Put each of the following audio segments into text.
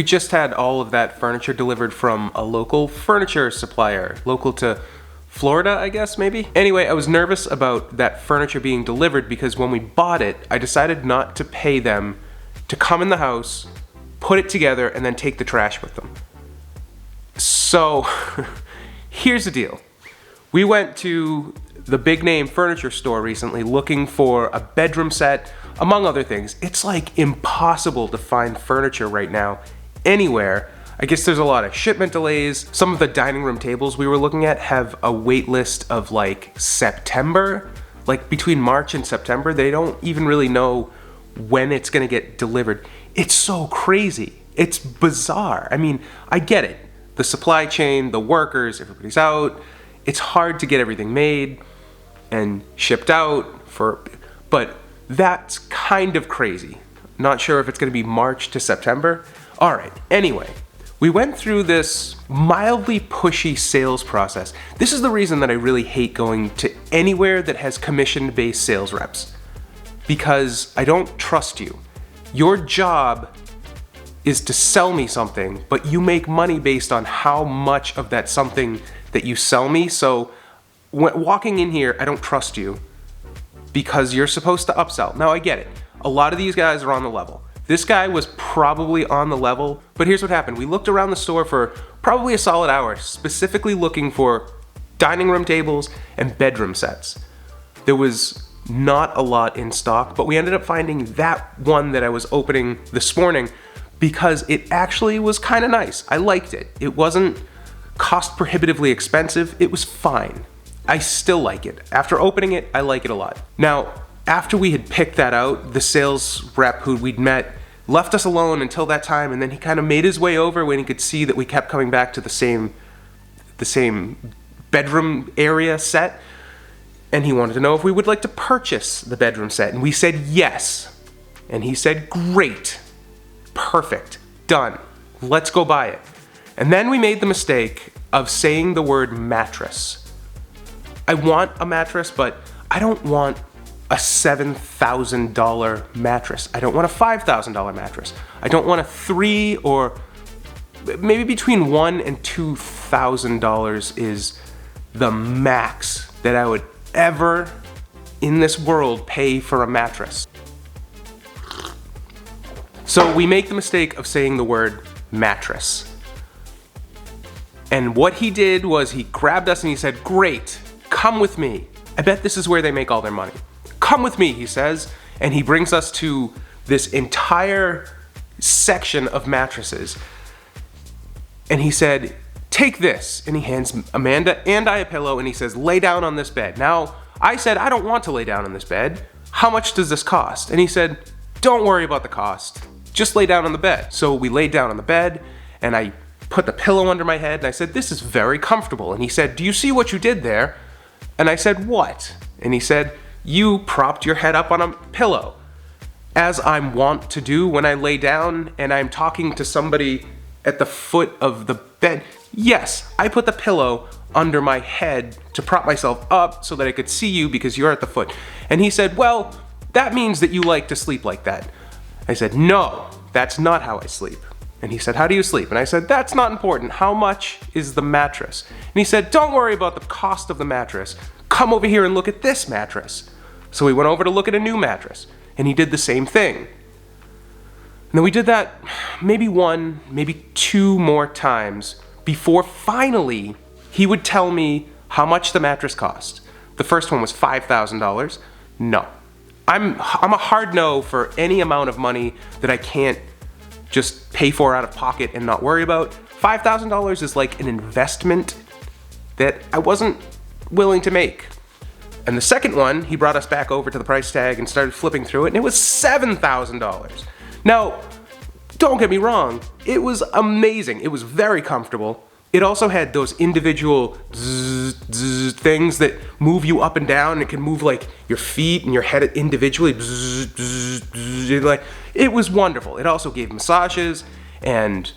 We just had all of that furniture delivered from a local furniture supplier, local to Florida, I guess, maybe? Anyway, I was nervous about that furniture being delivered because when we bought it, I decided not to pay them to come in the house, put it together, and then take the trash with them. So, here's the deal. We went to the big name furniture store recently looking for a bedroom set, among other things. It's like impossible to find furniture right now anywhere. I guess there's a lot of shipment delays. Some of the dining room tables we were looking at have a wait list of like September, like between March and September. They don't even really know when it's gonna get delivered. It's so crazy. It's bizarre. I mean, I get it. The supply chain, the workers, everybody's out. It's hard to get everything made and shipped out but that's kind of crazy. Not sure if it's gonna be March to September. All right, anyway, we went through this mildly pushy sales process. This is the reason that I really hate going to anywhere that has commission-based sales reps, because I don't trust you. Your job is to sell me something, but you make money based on how much of that something that you sell me. So walking in here, I don't trust you because you're supposed to upsell. Now I get it. A lot of these guys are on the level. This guy was probably on the level, but here's what happened. We looked around the store for probably a solid hour, specifically looking for dining room tables and bedroom sets. There was not a lot in stock, but we ended up finding that one that I was opening this morning because it actually was kind of nice. I liked it. It wasn't cost prohibitively expensive. It was fine. I still like it. After opening it, I like it a lot. Now, after we had picked that out, the sales rep who we'd met left us alone until that time, and then he kind of made his way over when he could see that we kept coming back to the same bedroom area set, and he wanted to know if we would like to purchase the bedroom set, and we said yes. And he said, great, perfect, done, let's go buy it. And then we made the mistake of saying the word mattress. I want a mattress, but I don't want a $7,000 mattress. I don't want a $5,000 mattress. I don't want a $3,000 or maybe between $1,000 and $2,000 is the max that I would ever in this world pay for a mattress. So we make the mistake of saying the word mattress. And what he did was he grabbed us and he said, great, come with me. I bet this is where they make all their money. Come with me, he says, and he brings us to this entire section of mattresses. And he said, take this, and he hands Amanda and I a pillow, and he says, lay down on this bed. Now, I said, I don't want to lay down on this bed. How much does this cost? And he said, don't worry about the cost. Just lay down on the bed. So we laid down on the bed, and I put the pillow under my head, and I said, this is very comfortable. And he said, do you see what you did there? And I said, what? And he said, you propped your head up on a pillow, as I'm wont to do when I lay down and I'm talking to somebody at the foot of the bed. Yes, I put the pillow under my head to prop myself up so that I could see you because you're at the foot. And he said, well, that means that you like to sleep like that. I said, no, that's not how I sleep. And he said, how do you sleep? And I said, that's not important. How much is the mattress? And he said, don't worry about the cost of the mattress. Come over here and look at this mattress. So we went over to look at a new mattress, and he did the same thing. And then we did that maybe one, maybe two more times before finally he would tell me how much the mattress cost. The first one was $5,000. No. I'm a hard no for any amount of money that I can't just pay for out of pocket and not worry about. $5,000 is like an investment that I wasn't willing to make. And the second one, he brought us back over to the price tag and started flipping through it, and it was $7,000. Now, don't get me wrong, it was amazing. It was very comfortable. It also had those individual things that move you up and down. It can move like your feet and your head individually. Like, it was wonderful. It also gave massages, and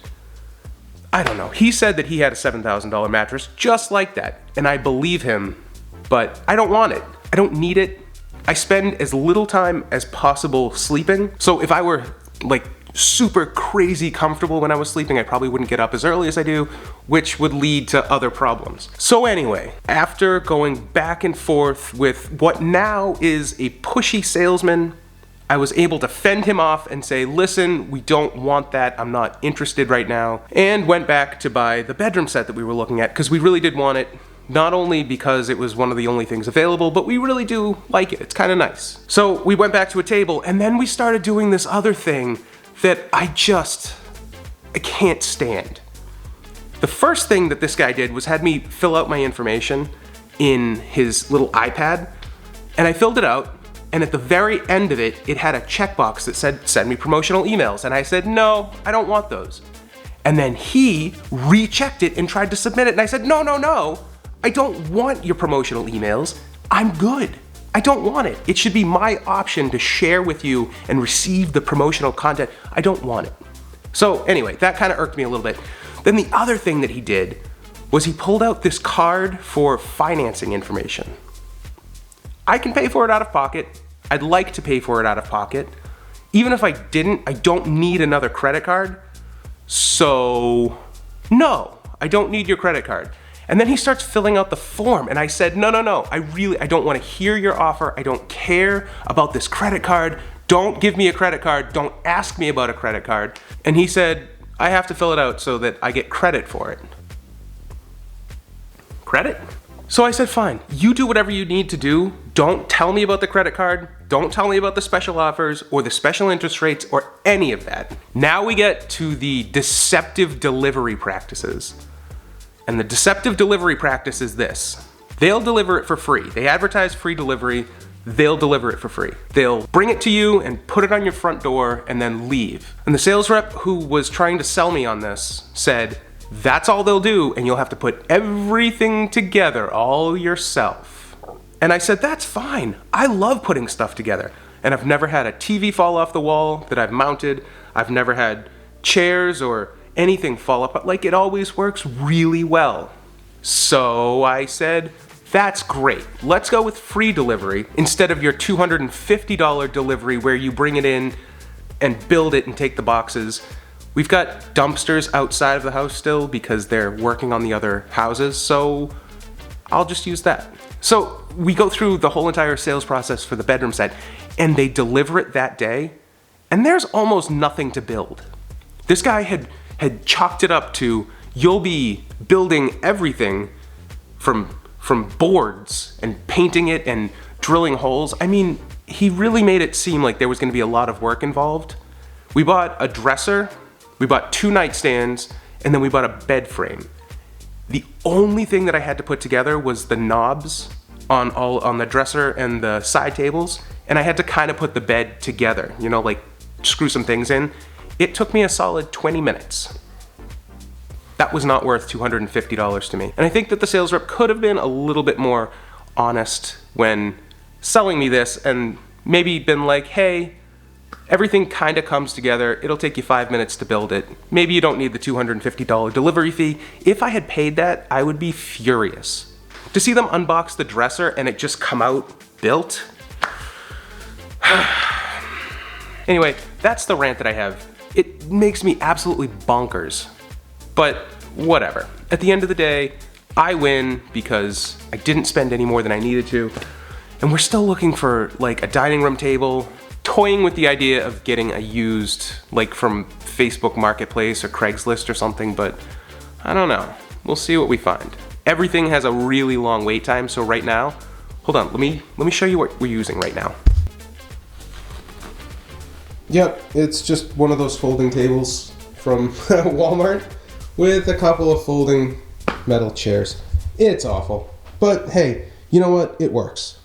I don't know. He said that he had a $7,000 mattress just like that, and I believe him, but I don't want it. I don't need it. I spend as little time as possible sleeping. So if I were like super crazy comfortable when I was sleeping. I probably wouldn't get up as early as I do, which would lead to other problems. So anyway, after going back and forth with what now is a pushy salesman, I was able to fend him off and say, listen, we don't want that, I'm not interested right now, and went back to buy the bedroom set that we were looking at, because we really did want it, not only because it was one of the only things available, but we really do like it, it's kind of nice. So we went back to a table, and then we started doing this other thing that I can't stand. The first thing that this guy did was had me fill out my information in his little iPad, and I filled it out. And at the very end of it, it had a checkbox that said, send me promotional emails. And I said, no, I don't want those. And then he rechecked it and tried to submit it. And I said, no, I don't want your promotional emails. I'm good. I don't want it. It should be my option to share with you and receive the promotional content. I don't want it. So anyway, that kind of irked me a little bit. Then the other thing that he did was he pulled out this card for financing information. I can pay for it out of pocket. I'd like to pay for it out of pocket. Even if I didn't, I don't need another credit card. So, no, I don't need your credit card. And then he starts filling out the form, and I said, no, I don't want to hear your offer. I don't care about this credit card. Don't give me a credit card. Don't ask me about a credit card. And he said, I have to fill it out so that I get credit for it. Credit? So I said, fine, you do whatever you need to do. Don't tell me about the credit card. Don't tell me about the special offers or the special interest rates or any of that. Now we get to the deceptive delivery practices. And the deceptive delivery practice is this. They'll deliver it for free. They advertise free delivery. They'll deliver it for free. They'll bring it to you and put it on your front door and then leave. And the sales rep who was trying to sell me on this said, that's all they'll do, and you'll have to put everything together all yourself. And I said, that's fine. I love putting stuff together. And I've never had a TV fall off the wall that I've mounted. I've never had chairs or anything fall apart. Like, it always works really well. So I said, that's great. Let's go with free delivery instead of your $250 delivery where you bring it in and build it and take the boxes. We've got dumpsters outside of the house still because they're working on the other houses, so I'll just use that. So we go through the whole entire sales process for the bedroom set, and they deliver it that day, and there's almost nothing to build. This guy had chalked it up to, you'll be building everything from boards and painting it and drilling holes. I mean, he really made it seem like there was going to be a lot of work involved. We bought a dresser. We bought 2 nightstands, and then we bought a bed frame. The only thing that I had to put together was the knobs on the dresser and the side tables, and I had to kind of put the bed together, you know, like screw some things in. It took me a solid 20 minutes. That was not worth $250 to me. And I think that the sales rep could have been a little bit more honest when selling me this and maybe been like, hey, everything kind of comes together. It'll take you 5 minutes to build it. Maybe you don't need the $250 delivery fee. If I had paid that, I would be furious. To see them unbox the dresser and it just come out built. Anyway, that's the rant that I have. It makes me absolutely bonkers. But whatever. At the end of the day, I win because I didn't spend any more than I needed to. And we're still looking for like a dining room table, toying with the idea of getting a used, like from Facebook Marketplace or Craigslist or something, but I don't know. We'll see what we find. Everything has a really long wait time, so right now, hold on, let me show you what we're using right now. Yep, it's just one of those folding tables from Walmart with a couple of folding metal chairs. It's awful, but hey, you know what? It works.